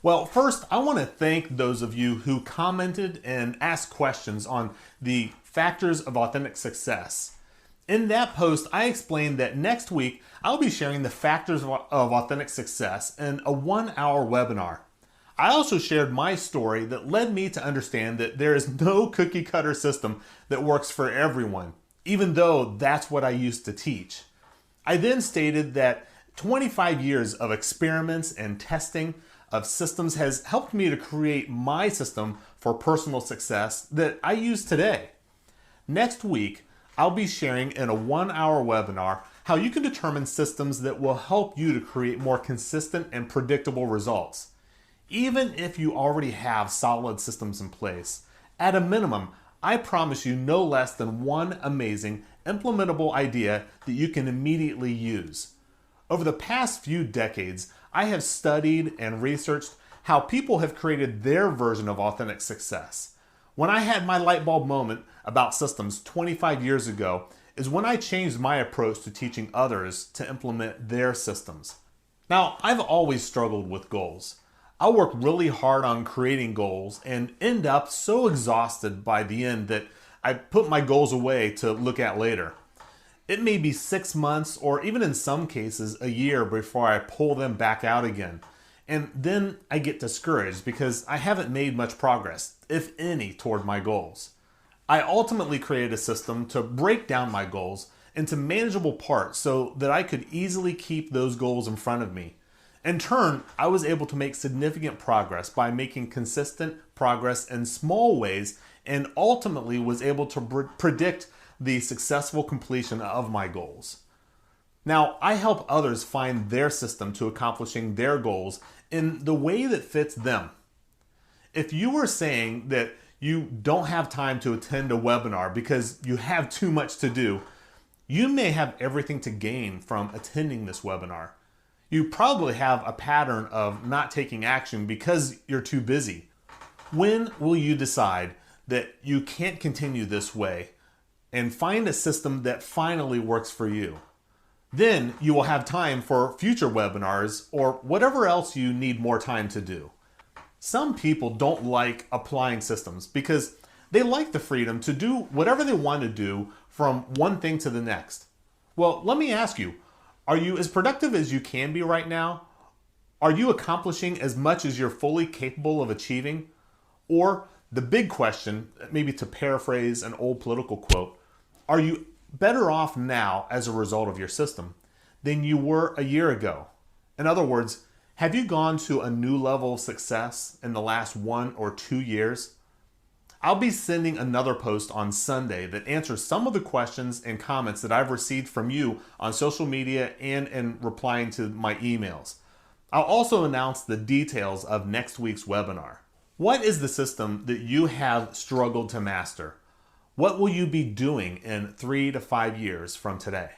Well, first, I want to thank those of you who commented and asked questions on the factors of authentic success. In that post, I explained that next week I'll be sharing the factors of authentic success in a 1-hour webinar. I also shared my story that led me to understand that there is no cookie cutter system that works for everyone, even though that's what I used to teach. I then stated that 25 years of experiments and testing of systems has helped me to create my system for personal success that I use today. Next week, I'll be sharing in a 1-hour webinar how you can determine systems that will help you to create more consistent and predictable results. Even if you already have solid systems in place, at a minimum, I promise you no less than one amazing implementable idea that you can immediately use. Over the past few decades, I have studied and researched how people have created their version of authentic success. When I had my light bulb moment about systems 25 years ago is when I changed my approach to teaching others to implement their systems. Now, I've always struggled with goals. I work really hard on creating goals and end up so exhausted by the end that I put my goals away to look at later. It may be 6 months or even in some cases a year before I pull them back out again. And then I get discouraged because I haven't made much progress, if any, toward my goals. I ultimately created a system to break down my goals into manageable parts so that I could easily keep those goals in front of me. In turn, I was able to make significant progress by making consistent progress in small ways and ultimately was able to predict the successful completion of my goals. Now, I help others find their system to accomplishing their goals in the way that fits them. If you were saying that you don't have time to attend a webinar because you have too much to do, you may have everything to gain from attending this webinar. You probably have a pattern of not taking action because you're too busy. When will you decide that you can't continue this way and find a system that finally works for you? Then you will have time for future webinars or whatever else you need more time to do. Some people don't like applying systems because they like the freedom to do whatever they want to do from one thing to the next. Well, let me ask you, are you as productive as you can be right now? Are you accomplishing as much as you're fully capable of achieving? Or the big question, maybe to paraphrase an old political quote, are you better off now as a result of your system than you were a year ago? In other words, have you gone to a new level of success in the last 1 or 2 years? I'll be sending another post on Sunday that answers some of the questions and comments that I've received from you on social media and in replying to my emails. I'll also announce the details of next week's webinar. What is the system that you have struggled to master? What will you be doing in 3 to 5 years from today?